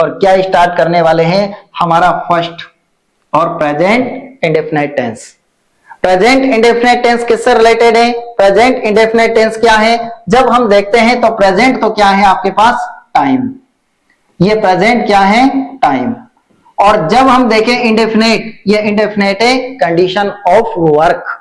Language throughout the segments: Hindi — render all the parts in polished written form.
और क्या स्टार्ट करने वाले हैं, हमारा फर्स्ट और present indefinite tense. Present indefinite tense किससे रिलेटेड है? प्रेजेंट इंडेफिनिट टेंस क्या है? जब हम देखते हैं तो प्रेजेंट तो क्या है आपके पास, टाइम। ये प्रेजेंट क्या है, टाइम। और जब हम देखें इंडेफिनिट, ये इंडेफिनिट है कंडीशन ऑफ वर्क।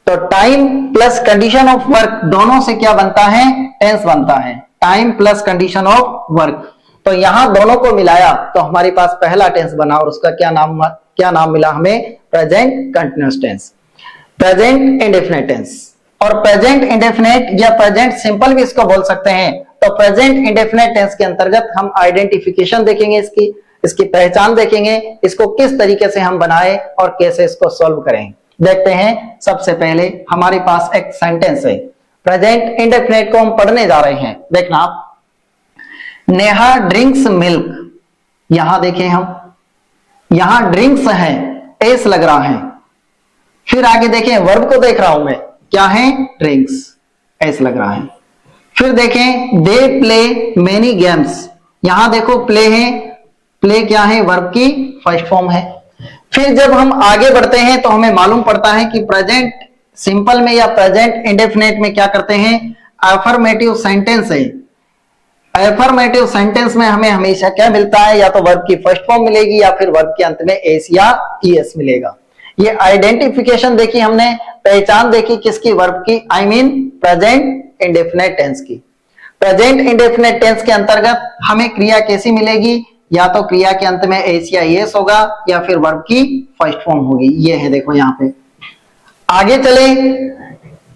तो time plus condition of work दोनों से क्या बनता है, टेंस बनता है। Time plus condition of work, तो यहां दोनों को मिलाया तो हमारे पास पहला टेंस बना और उसका क्या नाम मिला हमें, present continuous tense, present indefinite tense. और प्रेजेंट इंडेफिनिट या प्रेजेंट सिंपल भी इसको बोल सकते हैं। तो प्रेजेंट इंडेफिनिट टेंस के अंतर्गत हम आइडेंटिफिकेशन देखेंगे, इसकी पहचान देखेंगे, इसको किस तरीके से हम बनाए और कैसे इसको सॉल्व करें। देखते हैं। सबसे पहले हमारे पास एक सेंटेंस है, प्रेजेंट इंडेफिनिट को हम पढ़ने जा रहे हैं। देखना आप, नेहा ड्रिंक्स मिल्क। यहां देखें हम, यहां ड्रिंक्स है, एस लग रहा है। फिर आगे देखें, वर्ब को देख रहा हूं मैं, क्या है, ड्रिंक्स, एस लग रहा है। फिर देखें, दे प्ले मेनी गेम्स। यहां देखो प्ले है, प्ले क्या है, वर्ब की फर्स्ट फॉर्म है। फिर जब हम आगे बढ़ते हैं तो हमें मालूम पड़ता है कि प्रेजेंट सिंपल में या प्रेजेंट इंडेफिनिट में क्या करते हैं, अफर्मेटिव सेंटेंस है। अफर्मेटिव सेंटेंस में हमें हमेशा क्या मिलता है, या तो वर्ब की फर्स्ट फॉर्म मिलेगी या फिर वर्ब के अंत में एस या ईएस मिलेगा। ये आइडेंटिफिकेशन देखी हमने, पहचान देखी किसकी, वर्ब की, I mean present indefinite tense की। प्रेजेंट इंडेफिनिट टेंस के अंतर्गत हमें क्रिया कैसी मिलेगी, या तो क्रिया के अंत में एस या एस होगा या फिर वर्ब की फर्स्ट फॉर्म होगी। ये है देखो यहाँ पे। आगे चले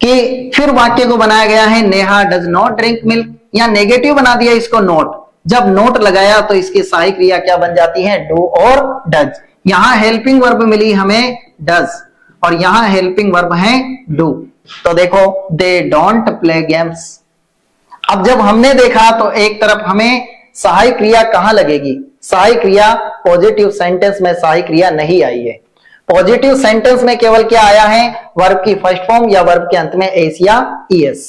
कि फिर वाक्य को बनाया गया है, Neha does not drink milk, या नेगेटिव बना दिया इसको नोट। जब नोट लगाया तो इसकी सहायक क्रिया क्या बन जाती है, डू और डज। यहां हेल्पिंग वर्ब मिली हमें डज और यहां हेल्पिंग वर्ब है डू। तो देखो, दे डोंट प्ले गेम्स। अब जब हमने देखा तो एक तरफ हमें सहायक क्रिया कहां लगेगी, सहायक क्रिया पॉजिटिव सेंटेंस में सहायक क्रिया नहीं आई है। पॉजिटिव सेंटेंस में केवल क्या आया है, वर्ब की फर्स्ट फॉर्म या वर्ब के अंत में एस या ईएस,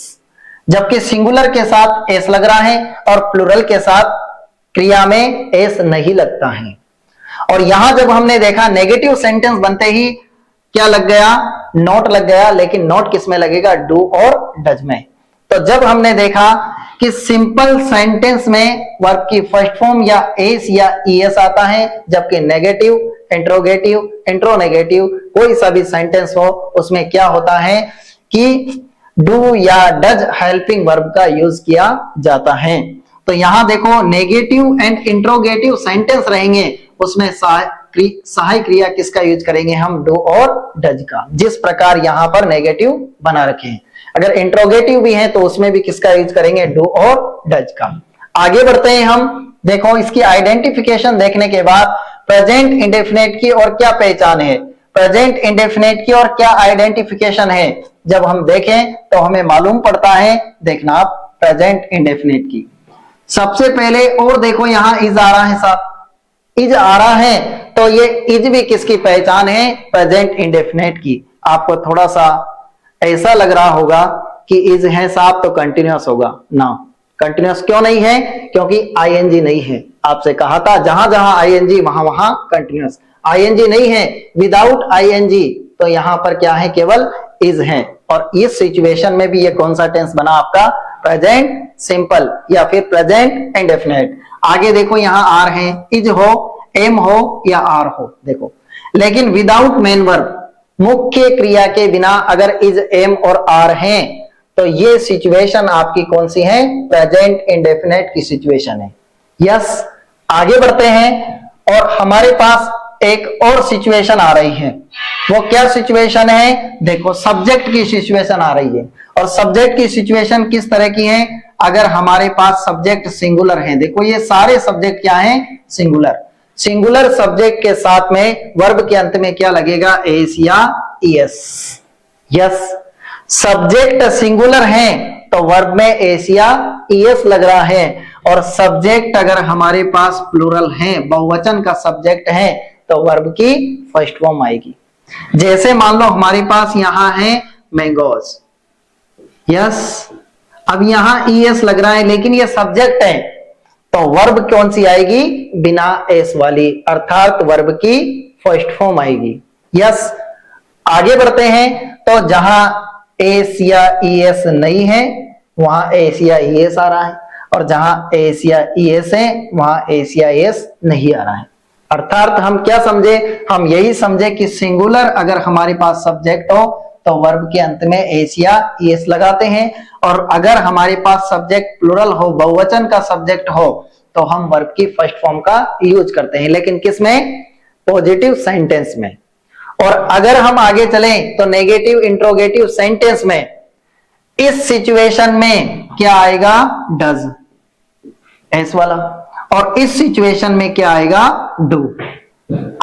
जबकि सिंगुलर के साथ एस लग रहा है और प्लुरल के साथ क्रिया में एस नहीं लगता है। और यहां जब हमने देखा नेगेटिव सेंटेंस बनते ही क्या लग गया, नोट लग गया, लेकिन नोट किस में लगेगा, डू और डज में। तो जब हमने देखा कि सिंपल सेंटेंस में वर्ब की फर्स्ट फॉर्म या एस या ईएस आता है, जबकि नेगेटिव, इंट्रोगेटिव, इंट्रोनेगेटिव कोई सा भी सेंटेंस हो उसमें क्या होता है कि डू या डज हेल्पिंग वर्ब का यूज किया जाता है। तो यहां देखो, नेगेटिव एंड इंट्रोगेटिव सेंटेंस रहेंगे, उसमें सहायक क्रिया किसका यूज करेंगे हम, डू और डज का, जिस प्रकार यहां पर नेगेटिव बना रखे हैं। अगर इंट्रोगेटिव भी है तो उसमें भी किसका यूज करेंगे, डू और डज का। आगे बढ़ते हैं हम। देखो, इसकी आइडेंटिफिकेशन देखने के बाद प्रेजेंट इंडेफिनिट की और क्या पहचान है, प्रेजेंट इंडेफिनिट की और क्या आइडेंटिफिकेशन है, जब हम देखें तो हमें मालूम पड़ता है। देखना आप, प्रेजेंट इंडेफिनिट की सबसे पहले, और देखो यहां इज आ रहा है, साथ इज आ रहा है, तो ये इज भी किसकी पहचान है, प्रेजेंट इंडेफिनिट की। आपको थोड़ा सा ऐसा लग रहा होगा कि इज है साहब तो कंटिन्यूअस होगा ना, कंटिन्यूअस क्यों नहीं है, क्योंकि आईएनजी नहीं है। आपसे कहा था जहां जहां आईएनजी वहां वहां कंटिन्यूअस, आईएनजी नहीं है, विदाउट आईएनजी तो यहां पर क्या है, केवल इज है। और इस सिचुएशन में भी ये कौन सा टेंस बना आपका, प्रेजेंट सिंपल या फिर प्रेजेंट इंडेफिनिट। आगे देखो, यहां आर है, इज हो, एम हो या आर हो, देखो, लेकिन विदाउट मेन वर्ब, मुख्य क्रिया के बिना अगर इज, एम और आर हैं तो ये सिचुएशन आपकी कौन सी है, प्रेजेंट इंडेफिनिट की सिचुएशन है। यस, आगे बढ़ते हैं और हमारे पास एक और सिचुएशन आ रही है। वो क्या सिचुएशन है, देखो, सब्जेक्ट की सिचुएशन आ रही है। और सब्जेक्ट की सिचुएशन किस तरह की है, अगर हमारे पास सब्जेक्ट सिंगुलर है, देखो ये सारे सब्जेक्ट क्या हैं, सिंगुलर। सिंगुलर सब्जेक्ट के साथ में वर्ब के अंत में क्या लगेगा, एस या ईएस। यस, सब्जेक्ट सिंगुलर है तो वर्ब में एस या ईएस लग रहा है। और सब्जेक्ट अगर हमारे पास प्लुरल है, बहुवचन का सब्जेक्ट है, तो वर्ब की फर्स्ट फॉर्म आएगी। जैसे मान लो हमारे पास यहां है मैंगोज, यस, अब यहां ईएस लग रहा है लेकिन ये सब्जेक्ट है, तो वर्ब कौन सी आएगी? बिना एस वाली, अर्थात वर्ब की फर्स्ट फॉर्म आएगी। यस, आगे बढ़ते हैं। तो जहां एस या ईएस नहीं है वहां एस या ईएस आ रहा है, और जहां एस या ईएस है वहां एस या एस नहीं आ रहा है। अर्थात हम क्या समझे? हम यही समझे कि सिंगुलर अगर हमारे पास सब्जेक्ट हो तो वर्ब के अंत में एस या ईएस लगाते हैं, और अगर हमारे पास सब्जेक्ट प्लुरल हो, बहुवचन का सब्जेक्ट हो, तो हम वर्ब की फर्स्ट फॉर्म का यूज करते हैं। लेकिन किसमें? पॉजिटिव सेंटेंस में। और अगर हम आगे चलें तो नेगेटिव इंट्रोगेटिव सेंटेंस में इस सिचुएशन में क्या आएगा? डज, एस वाला। और इस सिचुएशन में क्या आएगा? डू।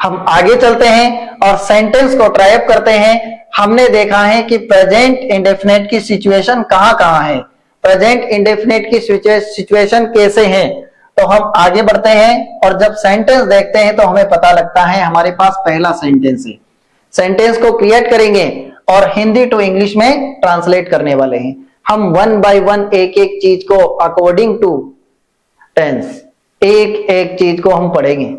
हम आगे चलते हैं और सेंटेंस को ट्राई अप करते हैं। हमने देखा है कि प्रेजेंट इंडेफिनिट की सिचुएशन कहां कहां है, प्रेजेंट इंडेफिनिट की सिचुएशन कैसे है। तो हम आगे बढ़ते हैं और जब सेंटेंस देखते हैं तो हमें पता लगता है हमारे पास पहला सेंटेंस है। सेंटेंस को क्रिएट करेंगे और हिंदी टू इंग्लिश में ट्रांसलेट करने वाले हैं। हम वन बाय वन एक एक चीज को अकॉर्डिंग टू टेंस एक एक चीज को हम पढ़ेंगे।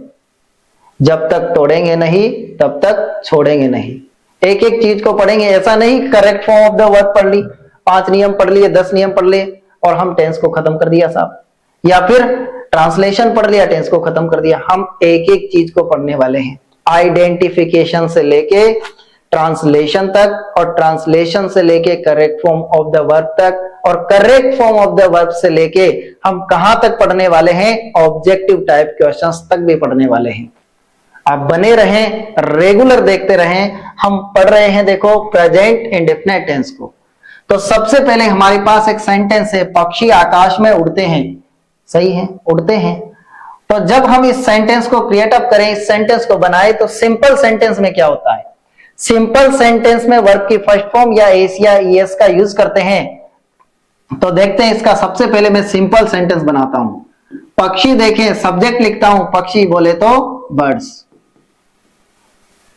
जब तक तोड़ेंगे नहीं तब तक छोड़ेंगे नहीं। एक एक चीज को पढ़ेंगे। ऐसा नहीं correct form of the verb पढ़ ली, 5 नियम पढ़ लिए, 10 नियम पढ़ लिए और हम टेंस को खत्म कर दिया साहब, या फिर ट्रांसलेशन पढ़ लिया, टेंस को खत्म कर दिया। हम एक एक चीज को पढ़ने वाले हैं, आइडेंटिफिकेशन से लेके ट्रांसलेशन तक, और ट्रांसलेशन से लेके correct form of the verb तक, और correct form of the verb से लेके हम कहां तक पढ़ने वाले हैं? ऑब्जेक्टिव टाइप क्वेश्चंस तक भी पढ़ने वाले हैं। आप बने रहें, रेगुलर देखते रहें। हम पढ़ रहे हैं, देखो, प्रेजेंट इंडेफिनिट टेंस को। तो सबसे पहले हमारे पास एक सेंटेंस है, पक्षी आकाश में उड़ते हैं। सही है, उड़ते हैं। तो जब हम इस सेंटेंस को क्रिएट अप करें, इस सेंटेंस को बनाए, तो सिंपल सेंटेंस में क्या होता है? सिंपल सेंटेंस में वर्ब की फर्स्ट फॉर्म या एस या ईएस का यूज करते हैं। तो देखते हैं इसका। सबसे पहले मैं सिंपल सेंटेंस बनाता हूं। पक्षी देखें, सब्जेक्ट लिखता हूं, पक्षी बोले तो बर्ड्स।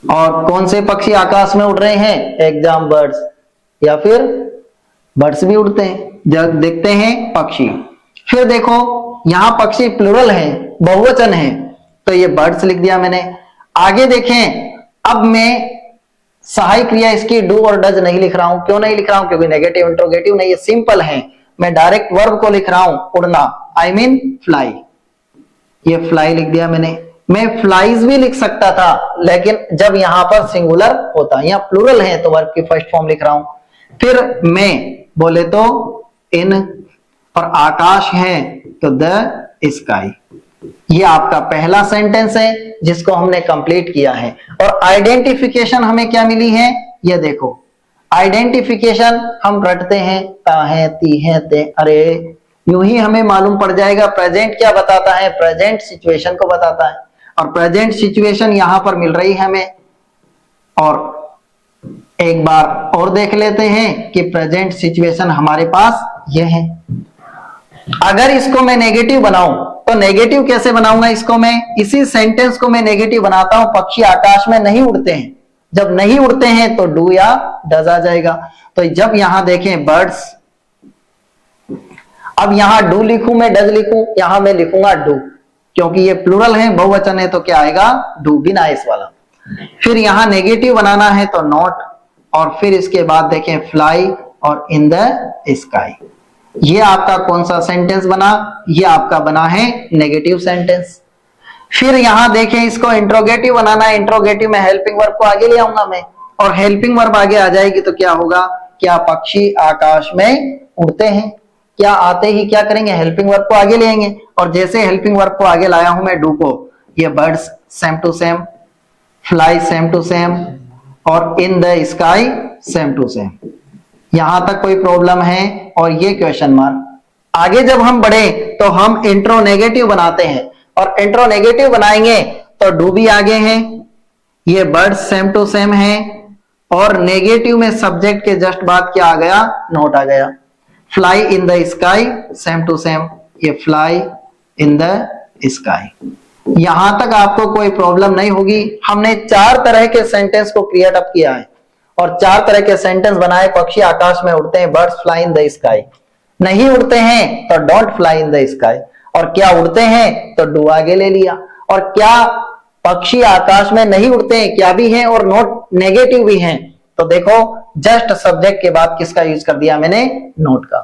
और कौन से पक्षी आकाश में उड़ रहे हैं? एग्जाम बर्ड्स, या फिर बर्ड्स भी उड़ते हैं। जब देखते हैं पक्षी, फिर देखो यहां पक्षी प्लुरल है, बहुवचन है, तो ये बर्ड्स लिख दिया मैंने। आगे देखें, अब मैं सहायक क्रिया इसकी डू और डज नहीं लिख रहा हूं। क्यों नहीं लिख रहा हूं? क्योंकि नेगेटिव इंट्रोगेटिव नहीं, ये सिंपल है। मैं डायरेक्ट वर्ब को लिख रहा हूं, उड़ना, आई मीन फ्लाई। ये फ्लाई लिख दिया मैंने। मैं फ्लाइज भी लिख सकता था, लेकिन जब यहां पर सिंगुलर होता, यहां प्लुरल है, तो वर्ब की फर्स्ट फॉर्म लिख रहा हूं। फिर मैं बोले तो इन, और आकाश है तो द स्काई। ये आपका पहला सेंटेंस है जिसको हमने कंप्लीट किया है। और आइडेंटिफिकेशन हमें क्या मिली है? ये देखो, आइडेंटिफिकेशन हम रटते हैं, ता है, ती है, ते, अरे, यूं ही हमें मालूम पड़ जाएगा। प्रेजेंट क्या बताता है? प्रेजेंट सिचुएशन को बताता है, और प्रेजेंट सिचुएशन यहां पर मिल रही है हमें। और एक बार और देख लेते हैं कि प्रेजेंट सिचुएशन हमारे पास ये है। अगर इसको मैं नेगेटिव बनाऊं तो नेगेटिव कैसे बनाऊंगा? इसको मैं, इसी सेंटेंस को मैं नेगेटिव बनाता हूं, पक्षी आकाश में नहीं उड़ते हैं। जब नहीं उड़ते हैं तो डू या डज आ जाएगा। तो जब यहां देखें बर्ड्स, अब यहां डू लिखूं मैं, डज लिखूं, यहां मैं लिखूंगा डू, क्योंकि ये प्लुरल है, बहुवचन है, तो क्या आएगा? डू, बिना एस वाला। फिर यहां नेगेटिव बनाना है तो नॉट, और फिर इसके बाद देखें फ्लाई और इन द स्काई। ये आपका कौन सा सेंटेंस बना? ये आपका बना है नेगेटिव सेंटेंस। फिर यहां देखें, इसको इंट्रोगेटिव बनाना है। इंट्रोगेटिव में हेल्पिंग वर्ब को आगे ले आऊंगा मैं, और हेल्पिंग वर्ब आगे आ जाएगी तो क्या होगा? क्या पक्षी आकाश में उड़ते हैं? क्या आते ही क्या करेंगे? हेल्पिंग वर्ब को आगे ले आएंगे। और जैसे हेल्पिंग वर्ब को आगे लाया हूं मैं डू को, ये birds same to same, fly same to same, और in the sky same to same. यहां तक कोई प्रॉब्लम है? और ये क्वेश्चन मार्क। आगे जब हम बढ़े तो हम इंट्रोनेगेटिव बनाते हैं, और इंट्रोनेगेटिव बनाएंगे तो डू भी आगे हैं, ये बर्ड्स सेम टू सेम है, और नेगेटिव में सब्जेक्ट के जस्ट बाद क्या आ गया? नोट आ गया। Fly in the sky same to same, ये फ्लाई इन द स्काई। यहां तक आपको कोई प्रॉब्लम नहीं होगी। हमने 4 तरह के सेंटेंस को क्रिएट अप किया है, और 4 तरह के सेंटेंस बनाए। पक्षी आकाश में उड़ते हैं, birds fly in the sky. नहीं उड़ते हैं तो don't fly in the sky. और क्या उड़ते हैं तो डू आगे ले लिया। और क्या पक्षी आकाश में नहीं उड़ते हैं, क्या भी हैं और नोट नेगेटिव भी हैं, तो देखो जस्ट सब्जेक्ट के बाद किसका यूज कर दिया मैंने, नोट का।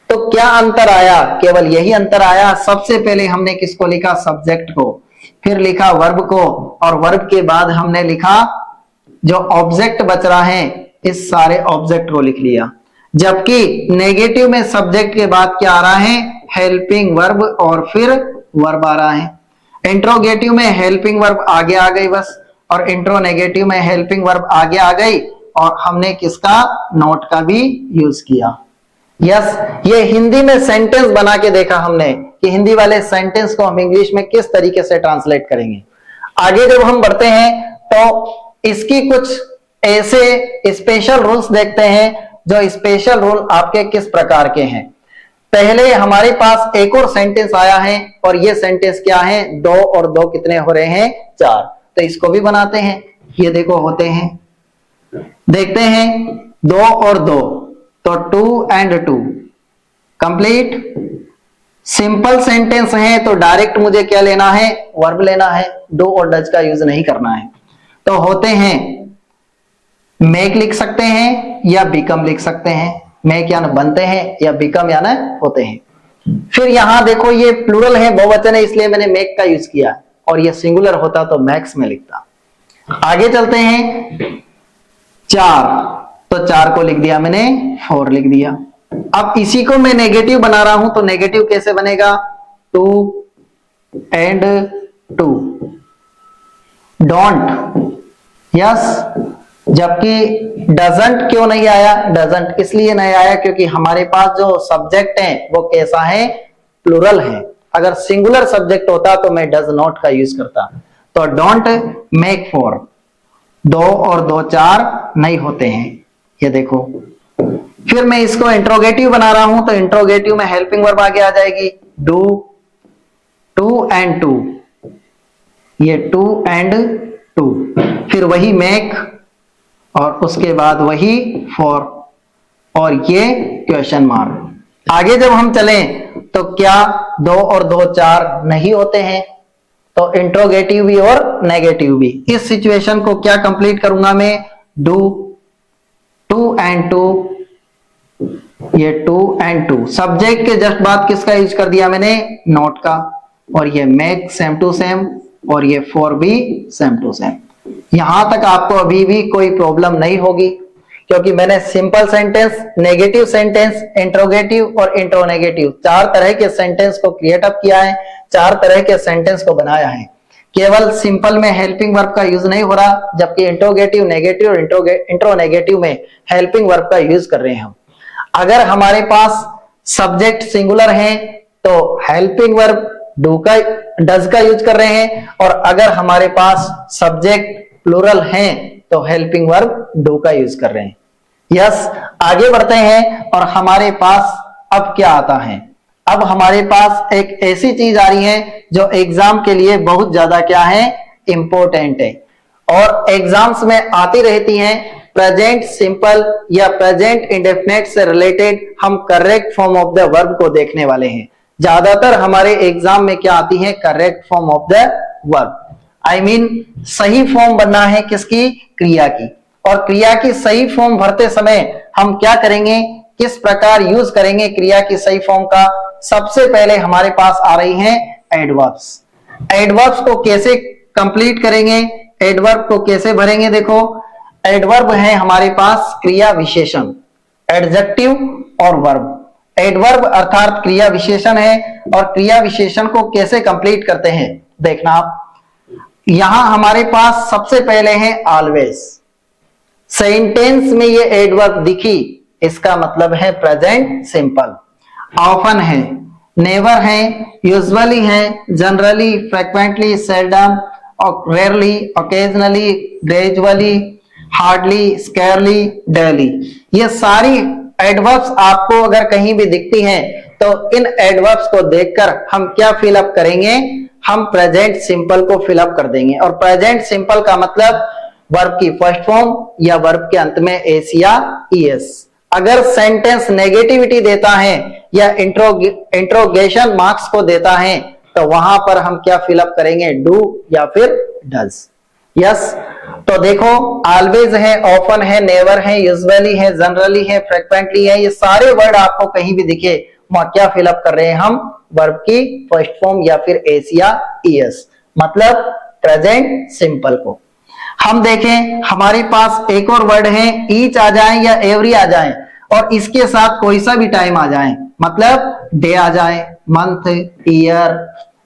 तो क्या अंतर आया, केवल यही अंतर आया। सबसे पहले हमने किसको लिखा, सब्जेक्ट को, फिर लिखा वर्ब को, और वर्ब के बाद हमने लिखा जो ऑब्जेक्ट बच रहा है इस सारे ऑब्जेक्ट को लिख लिया। जबकि नेगेटिव में सब्जेक्ट के बाद क्या आ रहा है, हेल्पिंग वर्ब और फिर वर्ब आ रहा है। इंट्रोगेटिव में हेल्पिंग वर्ब आगे आ गई बस, और इंट्रोनेगेटिव में हेल्पिंग वर्ब आगे आ गई, और हमने किसका, नोट का भी यूज किया। यस, ये हिंदी में सेंटेंस बना के देखा हमने कि हिंदी वाले सेंटेंस को हम इंग्लिश में किस तरीके से ट्रांसलेट करेंगे। आगे जब हम बढ़ते हैं तो इसकी कुछ ऐसे स्पेशल रूल्स देखते हैं, जो स्पेशल रूल आपके किस प्रकार के हैं। पहले हमारे पास एक और सेंटेंस आया है, और ये सेंटेंस क्या है, 2 और 2 कितने हो रहे हैं, 4। तो इसको भी बनाते हैं। ये देखो होते हैं, देखते हैं 2 और 2, तो 2 and 2 कंप्लीट। सिंपल सेंटेंस है तो डायरेक्ट मुझे क्या लेना है, वर्ब लेना है, डू और डज का यूज नहीं करना है। तो होते हैं, मेक लिख सकते हैं या बिकम लिख सकते हैं। मेक या ना बनते हैं, या बिकम या ना होते हैं। फिर यहां देखो ये प्लूरल है, बहुवचन है, इसलिए मैंने मेक का यूज किया, और ये सिंगुलर होता तो मैक्स में लिखता। आगे चलते हैं, 4, तो 4 को लिख दिया मैंने, 4 लिख दिया। अब इसी को मैं नेगेटिव बना रहा हूं, तो नेगेटिव कैसे बनेगा, 2 and 2, डोंट, यस। जबकि डजंट क्यों नहीं आया, डजंट इसलिए नहीं आया क्योंकि हमारे पास जो सब्जेक्ट है वो कैसा है, प्लूरल है। अगर सिंगुलर सब्जेक्ट होता तो मैं डज नॉट का यूज करता। तो डोंट मेक 4, 2 और 2 4 नहीं होते हैं, ये देखो। फिर मैं इसको इंट्रोगेटिव बना रहा हूं, तो इंट्रोगेटिव में हेल्पिंग वर्ब आगे आ जाएगी, डू, 2 and 2, ये 2 and 2, फिर वही मेक, और उसके बाद वही 4, और ये क्वेश्चन मार्क। आगे जब हम चलें तो क्या 2 और 2 4 नहीं होते हैं, तो इंट्रोगेटिव भी और नेगेटिव भी। इस सिचुएशन को क्या कंप्लीट करूंगा मैं, डू, 2 and 2, ये 2 and 2, सब्जेक्ट के जस्ट बाद किसका यूज कर दिया मैंने, नोट का, और ये मेक सेम टू सेम, और ये 4 भी सेम टू सेम। यहां तक आपको अभी भी कोई प्रॉब्लम नहीं होगी, क्योंकि मैंने simple sentence, negative sentence, interrogative और इंट्रोनेगेटिव 4 तरह के सेंटेंस को क्रिएट अप किया है, 4 तरह के सेंटेंस को बनाया है। केवल सिंपल में हेल्पिंग वर्ब का यूज नहीं हो रहा, जबकि इंट्रोगेटिव, नेगेटिव और इंट्रोनेगेटिव में हेल्पिंग वर्ब का यूज कर रहे हैं हम। अगर हमारे पास सब्जेक्ट सिंगुलर है तो हेल्पिंग वर्ब डू का, डज का यूज कर रहे हैं, और अगर हमारे पास सब्जेक्ट प्लूरल हैं तो हेल्पिंग वर्ब डू का यूज कर रहे हैं। यस, आगे बढ़ते हैं, और हमारे पास अब क्या आता है, अब हमारे पास एक ऐसी चीज आ रही है जो एग्जाम के लिए बहुत ज्यादा क्या है, इंपॉर्टेंट है, और एग्जाम्स में आती रहती हैं। प्रेजेंट सिंपल या प्रेजेंट इंडेफिनिट से रिलेटेड हम correct form of the verb को देखने वाले हैं। ज्यादातर हमारे एग्जाम में क्या आती है, correct form of the verb, I mean सही फॉर्म बनना है किसकी, क्रिया की। और क्रिया की सही फॉर्म भरते समय हम क्या करेंगे, किस प्रकार यूज करेंगे क्रिया की सही फॉर्म का। सबसे पहले हमारे पास आ रही हैं एडवर्ब्स। एडवर्ब्स को कैसे कंप्लीट करेंगे, एडवर्ब को कैसे भरेंगे, देखो एडवर्ब है हमारे पास क्रिया विशेषण, एडजेक्टिव और वर्ब। एडवर्ब अर्थात क्रिया विशेषण है, और क्रिया विशेषण को कैसे कंप्लीट करते हैं देखना आप। यहां हमारे पास सबसे पहले है ऑलवेज। सेंटेंस में ये एडवर्ब दिखी, इसका मतलब है प्रेजेंट सिंपल। ऑफन है, नेवर है, यूजुअली है, generally, frequently, seldom, rarely, occasionally, gradually, hardly, scarcely, daily. ये सारी एडवर्ब्स आपको अगर कहीं भी दिखती हैं तो इन एडवर्ब्स को देखकर हम क्या फिलअप करेंगे, हम प्रेजेंट सिंपल को फिलअप कर देंगे। और प्रेजेंट सिंपल का मतलब वर्ब की फर्स्ट फॉर्म या वर्ब के अंत में एस या ईएस। अगर सेंटेंस नेगेटिविटी देता है या इंट्रोगेशन मार्क्स को देता है तो वहां पर हम क्या फिलअप करेंगे, डू या फिर डज। यस, तो देखो ऑलवेज है, ऑफन है, नेवर है, यूजुअली है, जनरली है, फ्रीक्वेंटली है, ये सारे वर्ड आपको कहीं भी दिखे वहां क्या फिलअप कर रहे हैं हम, वर्ब की फर्स्ट फॉर्म या फिर एस या ईएस, मतलब प्रेजेंट सिंपल को। हम देखें हमारे पास एक और वर्ड है, ईच आ जाए या एवरी आ जाए और इसके साथ कोई सा भी टाइम आ जाए, मतलब डे आ जाए, मंथ, ईयर,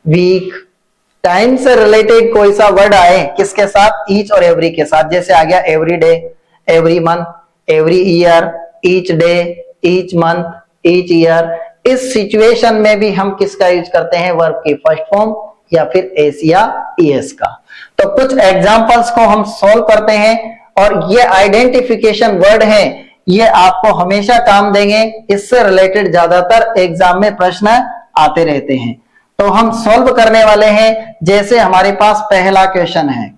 वीक, टाइम से रिलेटेड कोई सा वर्ड आए किसके साथ, ईच और एवरी के साथ। जैसे आ गया every day, every month, every year, each day, each month, each year. इस सिचुएशन में भी हम किसका यूज करते हैं, वर्ब की फर्स्ट फॉर्म या फिर एस या ईएस का। तो कुछ एग्जांपल्स को हम सॉल्व करते हैं और ये आइडेंटिफिकेशन वर्ड है, ये आपको हमेशा काम देंगे, इससे रिलेटेड ज्यादातर एग्जाम में प्रश्न आते रहते हैं। तो हम सॉल्व करने वाले हैं। जैसे हमारे पास पहला क्वेश्चन है,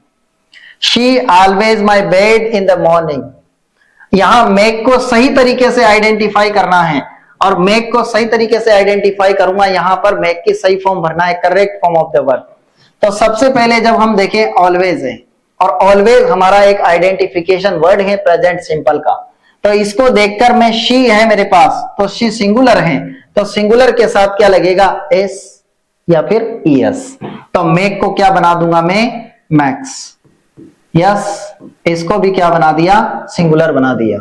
she always my bed in the morning. यहां मेक को सही तरीके से आइडेंटिफाई करना है और मेक को सही तरीके से आइडेंटिफाई करूंगा, यहां पर मेक की सही फॉर्म भरना है, correct form of the verb. तो सबसे पहले जब हम देखें ऑलवेज है और ऑलवेज हमारा एक आइडेंटिफिकेशन वर्ड है प्रेजेंट सिंपल का, तो इसको देखकर मैं शी है मेरे पास, तो शी सिंगुलर है, तो सिंगुलर के साथ क्या लगेगा, एस या फिर ईएस। तो मेक को क्या बना दूंगा मैं, मैक्स। यस, इसको भी क्या बना दिया, सिंगुलर बना दिया।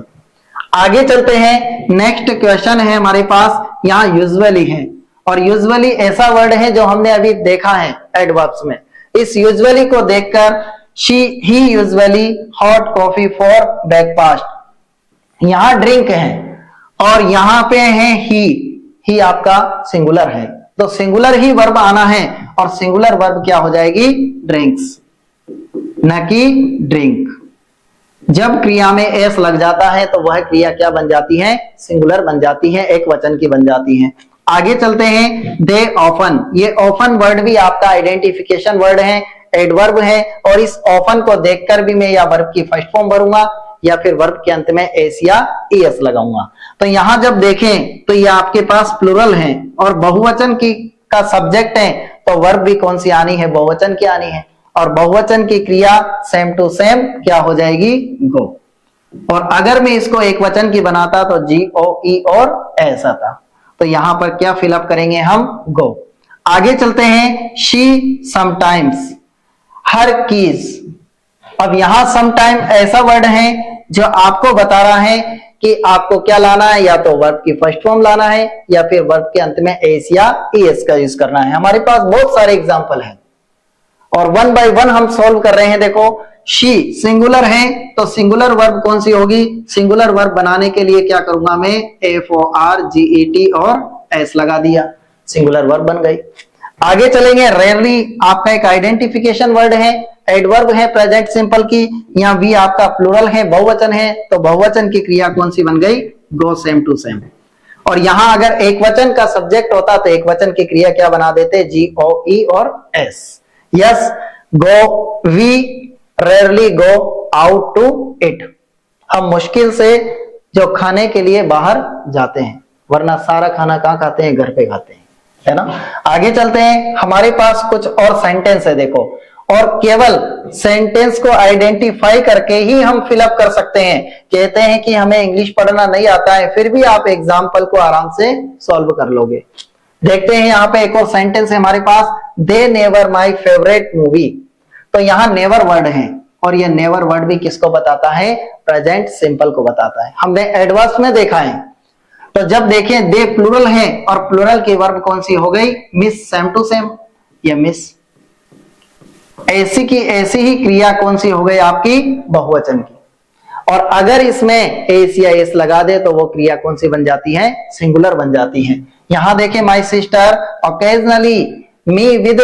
आगे चलते हैं, नेक्स्ट क्वेश्चन है हमारे पास, यहां यूजुअली है और यूजुअली ऐसा वर्ड है जो हमने अभी देखा है एडवर्ब्स में। इस यूजुअली को देखकर ही usually hot coffee for breakfast, यहां ड्रिंक है और यहां पे है ही आपका सिंगुलर है, तो सिंगुलर ही वर्ब आना है और सिंगुलर वर्ब क्या हो जाएगी, ड्रिंक्स, न कि ड्रिंक। जब क्रिया में एस लग जाता है तो वह क्रिया क्या बन जाती है, सिंगुलर बन जाती है, एक वचन की बन जाती है। आगे चलते हैं, दे ऑफन, ये ऑफन वर्ड भी आपका आइडेंटिफिकेशन वर्ड है, एडवर्ब है और इस ऑफन को देखकर भी मैं या वर्ब की फर्स्ट फॉर्म भरूंगा या फिर वर्ब के अंत में एस या ईएस लगाऊंगा। तो यहां जब देखें तो ये आपके पास प्लुरल है और बहुवचन की का सब्जेक्ट है, तो वर्ब भी कौन सी आनी है, बहुवचन की आनी है और बहुवचन की क्रिया सेम टू सेम क्या हो जाएगी, गो। और अगर मैं इसको एक वचन की बनाता तो जी ओ ई और ऐसा था, तो यहां पर क्या फिलअप करेंगे हम, गो। आगे चलते हैं, शी समटाइम्स, हर कीज। अब यहां समटाइम ऐसा वर्ड है जो आपको बता रहा है कि आपको क्या लाना है, या तो वर्ब की फर्स्ट फॉर्म लाना है या फिर वर्ब के अंत में एस या ईएस का यूज करना है। हमारे पास बहुत सारे एग्जाम्पल हैं और वन बाय वन हम सॉल्व कर रहे हैं। देखो शी सिंगुलर है तो सिंगुलर वर्ब कौन सी होगी, सिंगुलर वर्ब बनाने के लिए क्या करूंगा मैं, FORGET और एस लगा दिया, सिंगुलर वर्ब बन गई। आगे चलेंगे, रेयरली आपका एक आइडेंटिफिकेशन वर्ड है, एडवर्ब है प्रेजेंट सिंपल की, यहाँ वी आपका प्लुरल है, बहुवचन है, तो बहुवचन की क्रिया कौन सी बन गई, गो, सेम टू सेम। और यहां अगर एक वचन का सब्जेक्ट होता तो एक वचन की क्रिया क्या बना देते, GOE और S। Yes, go, we rarely go out to it, हम मुश्किल से जो खाने के लिए बाहर जाते हैं, वरना सारा खाना कहाँ खाते हैं, घर पे खाते हैं, है ना। आगे चलते हैं, हमारे पास कुछ और सेंटेंस है देखो, और केवल सेंटेंस को आइडेंटिफाई करके ही हम फिलअप कर सकते हैं। कहते हैं कि हमें इंग्लिश पढ़ना नहीं आता है, फिर भी आप एग्जाम्पल को आराम से सॉल्व कर लोगे। देखते हैं यहाँ पे एक और सेंटेंस है हमारे पास, they never my favourite movie. तो यहाँ नेवर वर्ड है और ये नेवर वर्ड भी किसको बताता है, प्रेजेंट सिंपल को बताता है। हमने एडवर्ब्स में देखा है, तो जब देखें दे प्लुरल है और प्लुरल की वर्ब कौन सी हो गई, मिस, सेम टू सेम, ये मिस। ऐसी की ऐसी ही क्रिया कौन सी हो गई आपकी, बहुवचन की। और अगर इसमें एस या एस लगा दे तो वो क्रिया कौन सी बन जाती है, सिंगुलर बन जाती है। यहां देखें, my sister occasionally me with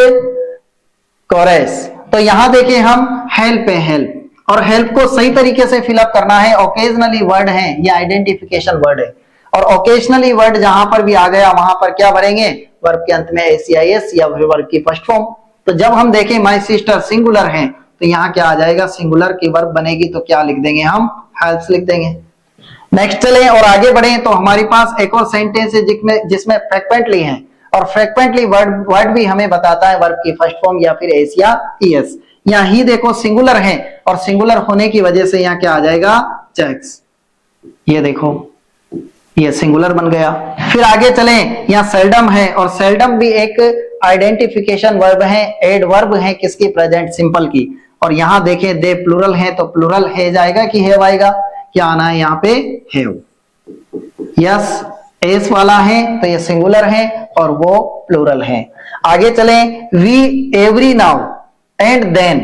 chorus, तो यहां देखें हम हेल्प है, हेल्प, और हेल्प को सही तरीके से फिलअप करना है। ओकेजनली वर्ड है, ये आइडेंटिफिकेशन वर्ड है और ओकेजनली वर्ड जहां पर भी आ गया वहां पर क्या भरेंगे, वर्ब के अंत में एस या एस या वर्ब की फर्स्ट फॉर्म। तो जब हम देखें माई सिस्टर सिंगुलर है तो यहाँ क्या आ जाएगा, सिंगुलर की वर्ब बनेगी तो क्या लिख देंगे हम, हेल्प्स लिख देंगे। नेक्स्ट चलें और आगे बढ़ें तो हमारे पास एक और सेंटेंस है जिसमें फ्रीक्वेंटली है, और फ्रीक्वेंटली वर्ड भी हमें बताता है वर्ब की फर्स्ट फॉर्म या फिर एस या ईएस। यहाँ ही देखो सिंगुलर है, और सिंगुलर होने की वजह से यहाँ क्या आ जाएगा, चेक्स। ये देखो ये सिंगुलर बन गया। फिर आगे चलें, यहाँ सेल्डम है, और सेल्डम भी एक आइडेंटिफिकेशन वर्ब है, एडवर्ब है किसकी, प्रेजेंट सिंपल की। और यहाँ देखें दे प्लूरल है तो प्लूरल है जाएगा कि हैव आएगा, क्या आना है यहाँ पे, हैव। यस, एस वाला है तो ये सिंगुलर है और वो प्लूरल है। आगे चलें, we every now and then,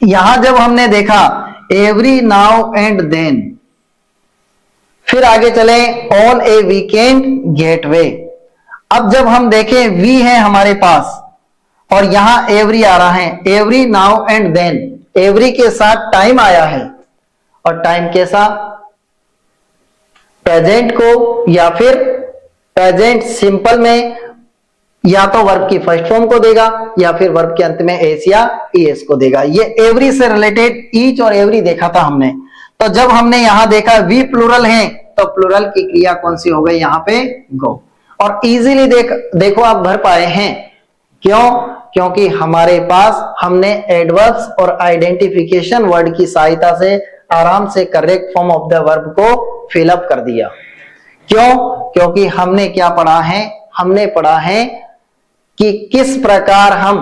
यहां जब हमने देखा एवरी नाउ एंड देन, फिर आगे चलें ऑन ए वीकेंड गेटवे। अब जब हम देखें वी है हमारे पास और यहां एवरी आ रहा है, every now and then, every के साथ टाइम आया है, और टाइम कैसा, प्रेजेंट को या फिर प्रेजेंट सिंपल में या तो वर्ब की फर्स्ट फॉर्म को देगा या फिर वर्ब के अंत में एस या ईएस को देगा। ये एवरी से रिलेटेड ईच और एवरी देखा था हमने। तो जब हमने यहां देखा वी प्लूरल है तो प्लूरल की क्रिया कौन सी हो गई यहाँ पे, गो। और इजीली देखो आप भर पाए हैं, क्यों, क्योंकि हमारे पास हमने एडवर्ब्स और आइडेंटिफिकेशन वर्ड की सहायता से आराम से correct form of the verb को फिलअप कर दिया। क्यों, क्योंकि हमने क्या पढ़ा है, हमने पढ़ा है कि किस प्रकार हम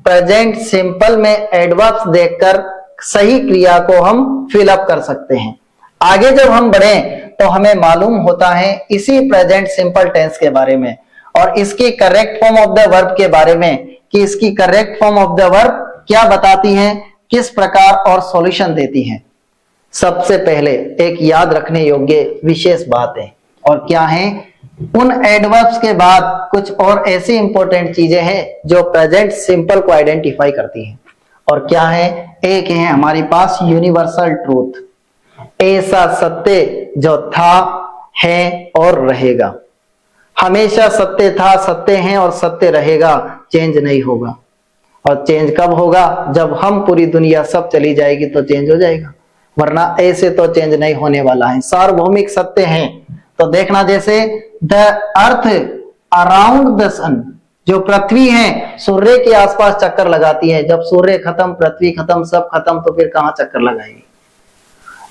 प्रेजेंट सिंपल में एडवर्ब्स देखकर सही क्रिया को हम फिलअप कर सकते हैं। आगे जब हम बढ़ें तो हमें मालूम होता है इसी प्रेजेंट सिंपल टेंस के बारे में और इसकी correct form of the verb के बारे में, कि इसकी correct form of the verb क्या बताती है, किस प्रकार और सॉल्यूशन देती है। सबसे पहले एक याद रखने योग्य विशेष बात है, और क्या है, उन एडवर्ब्स के बाद कुछ और ऐसी इंपॉर्टेंट चीजें हैं जो प्रेजेंट सिंपल को आइडेंटिफाई करती हैं। और क्या है, एक है हमारे पास यूनिवर्सल ट्रूथ, ऐसा सत्य जो था, है और रहेगा। हमेशा सत्य था, सत्य है और सत्य रहेगा, चेंज नहीं होगा। और चेंज कब होगा, जब हम पूरी दुनिया सब चली जाएगी तो चेंज हो जाएगा, वरना ऐसे तो चेंज नहीं होने वाला है। सार्वभौमिक सत्य है। तो देखना, जैसे द अर्थ अराउंड द सन, जो पृथ्वी है सूर्य के आसपास चक्कर लगाती है, जब सूर्य खत्म, पृथ्वी खत्म, सब खत्म, तो फिर कहां चक्कर लगाएगी।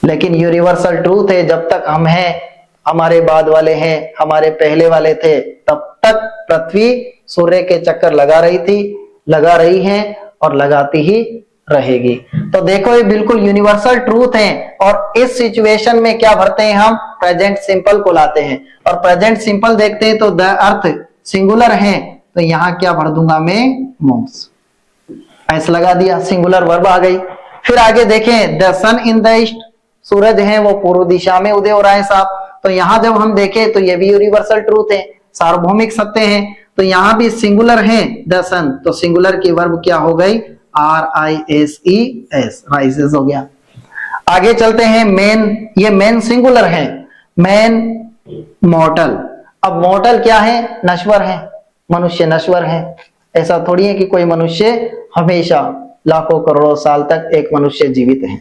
लेकिन यूनिवर्सल ट्रूथ है, जब तक हम हैं, हमारे बाद वाले हैं, हमारे पहले वाले थे, तब तक पृथ्वी सूर्य के चक्कर लगा रही थी, लगा रही है और लगाती ही रहेगी। तो देखो ये बिल्कुल यूनिवर्सल ट्रूथ है। और इस सिचुएशन में क्या भरते हैं हम, प्रेजेंट सिंपल को लाते हैं, और प्रेजेंट सिंपल देखते हैं तो द अर्थ सिंगुलर है, तो यहां क्या भर दूंगा मैं, मोम्स, ऐसा लगा दिया, सिंगुलर वर्ब आ गई। फिर आगे देखें, the sun in the east, सूरज है वो पूर्व दिशा में उदय हो रहा है साहब। तो यहां जब हम देखें तो ये भी यूनिवर्सल ट्रूथ है, सार्वभौमिक सत्य है। तो यहां भी सिंगुलर है द सन, तो सिंगुलर की वर्ब क्या हो गई, RISES, राइजेस हो गया। आगे चलते हैं, मेन, ये मेन सिंगुलर है, मेन मॉर्टल। अब मॉर्टल क्या है, नश्वर है, मनुष्य नश्वर है। ऐसा थोड़ी है कि कोई मनुष्य हमेशा लाखों करोड़ों साल तक एक मनुष्य जीवित है।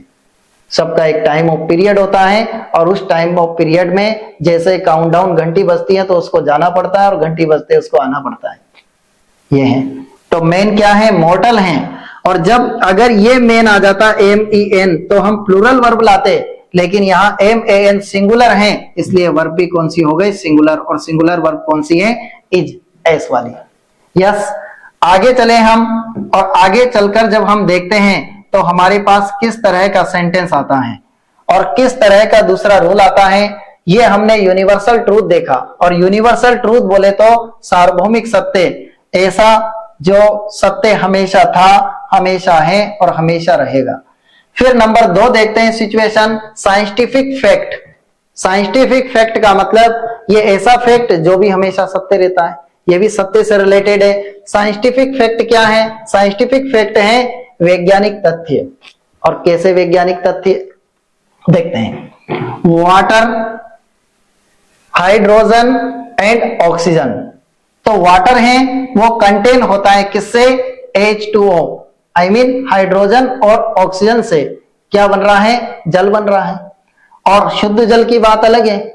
सबका एक टाइम ऑफ पीरियड होता है, और उस टाइम ऑफ पीरियड में जैसे काउंटडाउन घंटी बजती है तो उसको जाना पड़ता है, और घंटी बजते उसको आना पड़ता है। ये है, तो मेन क्या है, मॉर्टल है। और जब अगर ये मेन आ जाता MEN तो हम प्लूरल वर्ब लाते, लेकिन यहाँ MAN सिंगुलर है, इसलिए वर्ब भी कौन सी हो गई, सिंगुलर। और सिंगुलर वर्ब कौन सी है, इज, एस वाली। यस, आगे चले हम, और आगे चलकर जब हम देखते हैं तो हमारे पास किस तरह का सेंटेंस आता है और किस तरह का दूसरा रूल आता है। ये हमने यूनिवर्सल ट्रूथ देखा, और यूनिवर्सल ट्रूथ बोले तो सार्वभौमिक सत्य, ऐसा जो सत्य हमेशा था, हमेशा है और हमेशा रहेगा। फिर नंबर 2 देखते हैं, situation, scientific fact. Scientific fact का मतलब ये ऐसा फैक्ट जो भी हमेशा सत्य रहता है, ये भी सत्य से रिलेटेड है। साइंटिफिक फैक्ट क्या है, साइंटिफिक फैक्ट है वैज्ञानिक तथ्य। और कैसे वैज्ञानिक तथ्य, देखते हैं, वाटर, हाइड्रोजन एंड ऑक्सीजन। तो वाटर है वो कंटेन होता है किससे, H2O, आई मीन हाइड्रोजन और ऑक्सीजन से क्या बन रहा है, जल बन रहा है। और शुद्ध जल की बात अलग है,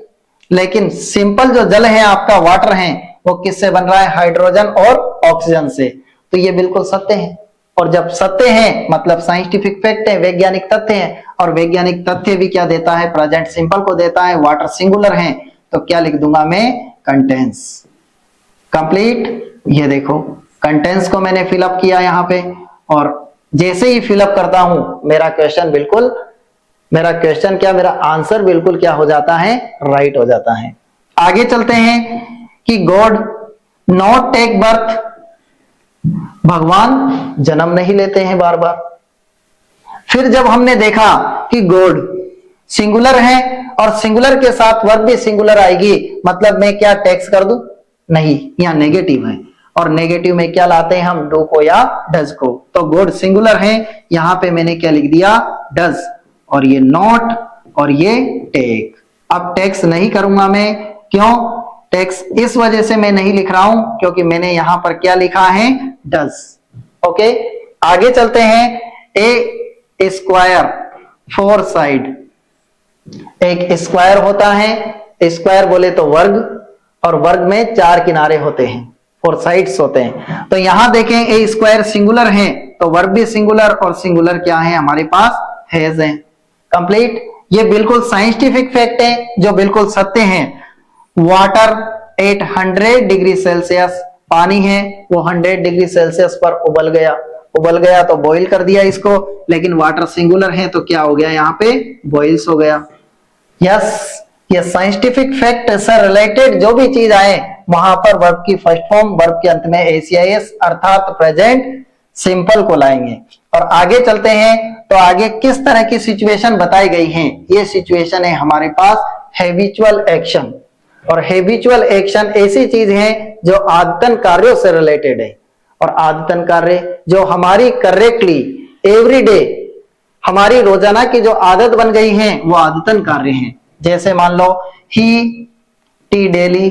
लेकिन सिंपल जो जल है आपका वाटर है वो किससे बन रहा है? हाइड्रोजन और ऑक्सीजन से। तो ये बिल्कुल सत्य है, और जब सत्य है मतलब साइंटिफिक फैक्ट है, वैज्ञानिक तथ्य है, और वैज्ञानिक तथ्य भी क्या देता है? प्रेजेंट सिंपल को देता है, वाटर सिंगुलर है, तो क्या लिख दूंगा मैं? कंटेंस। कंप्लीट। ये देखो कंटेंस को मैंने फिलअप किया यहाँ पे, और जैसे ही फिलअप करता हूं मेरा क्वेश्चन क्या, मेरा आंसर बिल्कुल क्या हो जाता है? राइट हो जाता है। आगे चलते हैं कि गॉड नॉट टेक बर्थ, भगवान जन्म नहीं लेते हैं बार बार। फिर जब हमने देखा कि गॉड सिंगुलर है और सिंगुलर के साथ वर्ब भी सिंगुलर आएगी, मतलब मैं क्या टैक्स कर दूं? नहीं, यहां नेगेटिव है, और नेगेटिव में क्या लाते हैं हम? डू को या डज को। तो गॉड सिंगुलर है, यहां पे मैंने क्या लिख दिया? डज, और ये नॉट और ये टेक। अब टैक्स नहीं करूंगा मैं, क्यों? टैक्स इस वजह से मैं नहीं लिख रहा हूं क्योंकि मैंने यहां पर क्या लिखा है? डज। ओके, आगे चलते हैं। ए स्क्वायर फोर साइड, एक स्क्वायर होता है, स्क्वायर बोले तो वर्ग, और वर्ग में चार किनारे होते हैं, फोर साइड्स होते हैं। तो यहां देखें ए स्क्वायर सिंगुलर है तो वर्ब भी सिंगुलर, और सिंगुलर क्या है हमारे पास? हैज है। कंप्लीट। ये बिल्कुल साइंटिफिक फैक्ट है जो बिल्कुल सत्य है। वाटर 800 डिग्री सेल्सियस, पानी है वो 100 डिग्री सेल्सियस पर उबल गया तो बॉईल कर दिया इसको, लेकिन वाटर सिंगुलर है तो क्या हो गया? यहाँ पे बॉइल्स हो गया। यस, ये साइंटिफिक फैक्ट से रिलेटेड जो भी चीज आए वहां पर वर्ब की फर्स्ट फॉर्म, वर्ब के अंत में एसीआईएस अर्थात प्रेजेंट सिंपल को लाएंगे। और आगे चलते हैं तो आगे किस तरह की सिचुएशन बताई गई है? ये सिचुएशन है हमारे पास हैबिचुअल एक्शन, और हैबिचुअल एक्शन ऐसी चीज है जो आदतन कार्यों से रिलेटेड है, और आदतन कार्य जो हमारी करेक्टली एवरीडे हमारी रोजाना की जो आदत बन गई है वो आदतन कार्य हैं। जैसे मान लो ही टी डेली,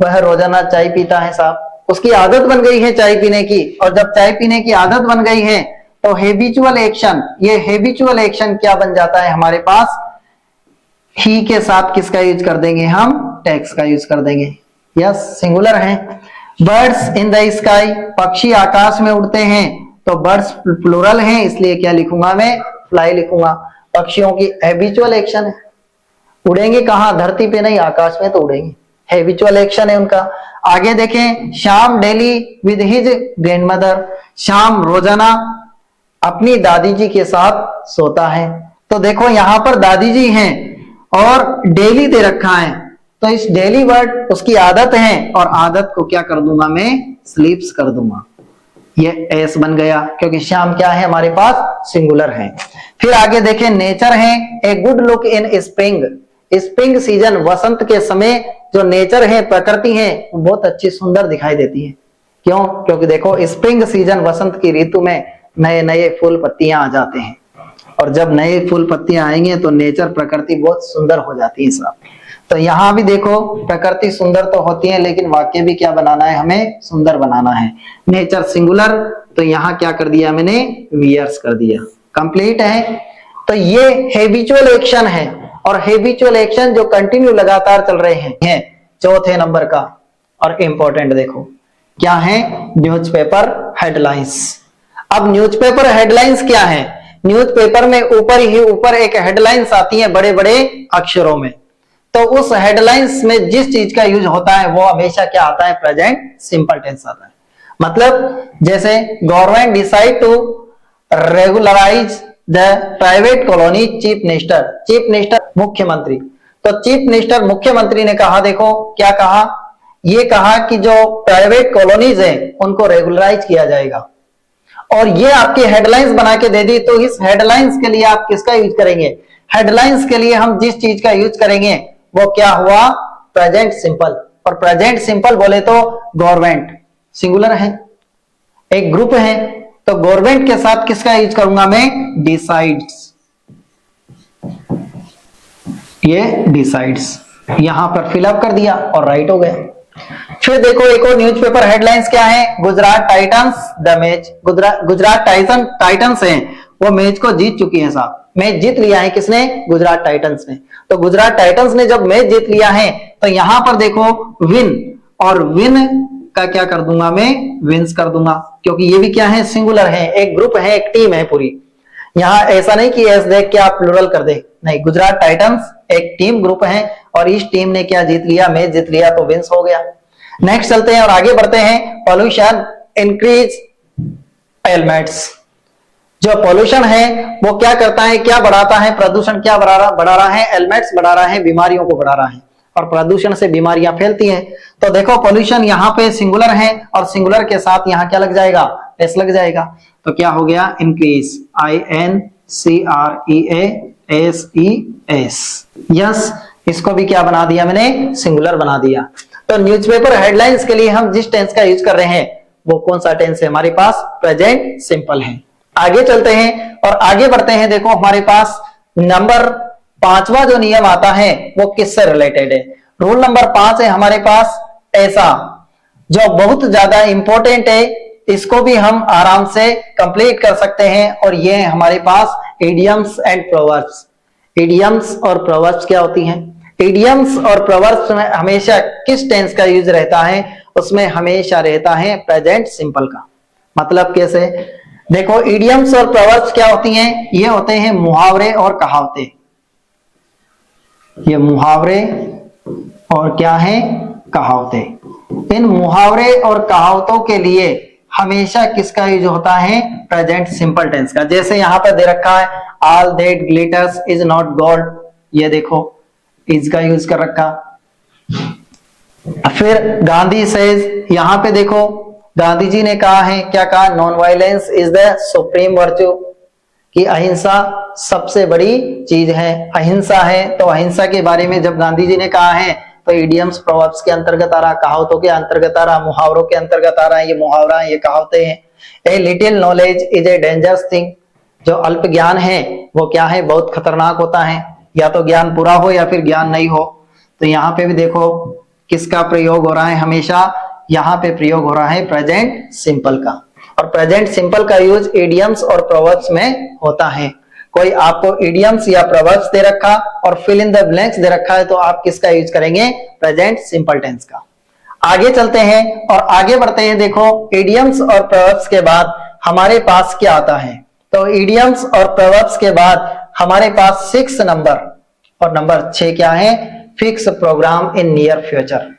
वह रोजाना चाय पीता है साहब, उसकी आदत बन गई है चाय पीने की, और जब चाय पीने की आदत बन गई है तो हैबिचुअल एक्शन, ये हैबिचुअल एक्शन क्या बन जाता है हमारे पास? ही के साथ किसका यूज कर देंगे हम? टैक्स का यूज कर देंगे। यस, सिंगुलर है। बर्ड्स इन द स्काई, पक्षी आकाश में उड़ते हैं, तो बर्ड्स प्लूरल है इसलिए क्या लिखूंगा मैं? फ्लाई लिखूंगा। पक्षियों की हैबिचुअल एक्शन है, उड़ेंगे कहां? धरती पे नहीं, आकाश में तो उड़ेंगे, हैबिचुअल एक्शन है उनका। आगे देखें, Shyam daily with his grandmother, Shyam रोजाना अपनी दादी जी के साथ सोता है। तो देखो यहां पर दादी जी हैं और डेली दे रखा है, तो इस डेली वर्ड उसकी आदत है, और आदत को क्या कर दूंगा मैं? स्लीप्स कर दूंगा। ये एस बन गया क्योंकि श्याम क्या है हमारे पास? सिंगुलर है। फिर आगे देखें, नेचर है a good look in spring, spring season, वसंत के समय जो नेचर है, प्रकृति है, वो बहुत अच्छी सुंदर दिखाई देती है। क्यों? क्योंकि देखो स्प्रिंग सीजन, वसंत की ऋतु में नए नए फूल पत्तियां आ जाते हैं, और जब नए फूल पत्तियां आएंगे तो नेचर प्रकृति बहुत सुंदर हो जाती है साहब। तो यहाँ भी देखो प्रकृति सुंदर तो होती है, लेकिन वाक्य भी क्या बनाना है? हमें सुंदर बनाना है। नेचर सिंगुलर, तो यहाँ क्या कर दिया मैंने? वियर्स कर दिया। कंप्लीट है। तो ये हैबिचुअल एक्शन है, और हैबिचुअल एक्शन जो कंटिन्यू लगातार चल रहे हैं। चौथे नंबर का और इंपॉर्टेंट देखो क्या है? Newspaper headlines. अब न्यूज़पेपर हेडलाइंस क्या है? न्यूज़पेपर में ऊपर एक हेडलाइंस आती है बड़े बड़े अक्षरों में, तो उस हेडलाइंस में जिस चीज का यूज होता है वो हमेशा क्या आता है? प्रेजेंट सिंपल टेंस आता है। मतलब जैसे government decide to regularise the private colony chief minister मुख्यमंत्री, तो चीफ मिनिस्टर मुख्यमंत्री ने कहा, देखो क्या कहा? ये कहा कि जो प्राइवेट कॉलोनीज है उनको रेगुलराइज किया जाएगा, और ये आपकी हेडलाइंस बना के दे दी। तो इस हेडलाइंस के लिए आप किसका यूज करेंगे? हेडलाइंस के लिए हम जिस चीज का यूज करेंगे वो क्या हुआ? Present simple. और प्रेजेंट सिंपल बोले तो गवर्नमेंट सिंगुलर है, एक ग्रुप है, तो गवर्नमेंट के साथ किसका यूज करूंगा मैं? डिसाइड्स। ये डिसाइड्स यहां पर फिलअप कर दिया और राइट हो गया। फिर देखो एक और न्यूज़पेपर हेडलाइंस क्या है? Gujarat Titans the match, Gujarat Titans हैं वो मैच को जीत चुकी है साहब। मैच जीत लिया है किसने? गुजरात टाइटंस ने। तो गुजरात टाइटंस ने जब मैच जीत लिया है तो यहां पर देखो विन, और विन का क्या कर दूंगा मैं? विंस कर दूंगा, क्योंकि ये भी क्या है? सिंगुलर है, एक ग्रुप है, एक टीम है पूरी। यहां ऐसा नहीं कि एस देख के आप प्लुरल कर दे, नहीं, गुजरात टाइटंस एक टीम ग्रुप है और इस टीम ने क्या जीत लिया? मैच जीत लिया, तो विंस हो गया। नेक्स्ट चलते हैं और आगे बढ़ते हैं। Pollution increase elements. जो पॉल्यूशन है वो क्या करता है? क्या बढ़ाता है? प्रदूषण क्या बढ़ा रहा है? एलिमेंट्स बढ़ा रहा है, बीमारियों को बढ़ा रहा है, और प्रदूषण से बीमारियां फैलती हैं। तो देखो पॉल्यूशन यहाँ पे सिंगुलर है और सिंगुलर के साथ यहाँ क्या लग जाएगा? एस लग जाएगा। तो क्या हो गया? Increase, INCREASES। यस, इसको भी क्या बना दिया मैंने? सिंगुलर बना दिया। तो न्यूज़पेपर हेडलाइंस के लिए हम जिस टेंस का यूज कर रहे हैं वो कौन सा टेंस है? हमारे पास प्रेजेंट सिंपल है। आगे चलते हैं और आगे बढ़ते हैं। देखो हमारे पास नंबर 5वां जो नियम आता है वो किससे रिलेटेड है? रूल नंबर 5 है हमारे पास ऐसा, जो बहुत ज्यादा इंपॉर्टेंट है। इसको भी हम आराम से कंप्लीट कर सकते हैं, और ये है हमारे पास इडियम्स एंड प्रोवर्ब्स। इडियम्स और प्रोवर्ब्स क्या होती हैं? इडियम्स और प्रोवर्ब्स में हमेशा किस टेंस का यूज रहता है? उसमें हमेशा रहता है प्रेजेंट सिंपल का। मतलब कैसे? देखो इडियम्स और प्रोवर्ब्स क्या होती हैं? ये होते हैं मुहावरे और कहावतें। ये मुहावरे और क्या है? कहावतें। इन मुहावरे और कहावतों के लिए हमेशा किसका यूज होता है? प्रेजेंट सिंपल टेंस का। जैसे यहां पर दे रखा है all that glitters is not gold, ये देखो इज का यूज कर रखा। फिर गांधी सेज, यहां पे देखो गांधी जी ने कहा है, क्या कहा? Non violence is the supreme virtue, कि अहिंसा सबसे बड़ी चीज है, अहिंसा है। तो अहिंसा के बारे में जब गांधी जी ने कहा है तो इडियम्स प्रोवर्ब्स के अंतर्गत आ रहा, कहावतों के अंतर्गत आ रहा, मुहावरों के अंतर्गत आ रहा है। ये मुहावरा है, ये कहावतें हैं। A little knowledge is a dangerous thing, जो अल्प ज्ञान है वो क्या है? बहुत खतरनाक होता है। या तो ज्ञान पूरा हो या फिर ज्ञान नहीं हो। तो यहाँ पे भी देखो किसका प्रयोग हो रहा है? हमेशा यहाँ पे प्रयोग हो रहा है प्रेजेंट सिंपल का, और प्रेजेंट सिंपल का यूज इडियम्स और प्रोवर्ब्स में होता है। कोई आपको इडियम्स या प्रोवर्ब्स दे रखा और फिल इन द ब्लैंक्स दे रखा है तो आप किसका यूज करेंगे? प्रेजेंट सिंपल टेंस का। आगे चलते हैं और आगे बढ़ते हैं। देखो इडियम्स और प्रोवर्ब्स के बाद हमारे पास क्या आता है? तो इडियम्स और प्रोवर्ब्स के बाद हमारे पास 6 नंबर और नंबर 6 क्या है? Fix programme in near future.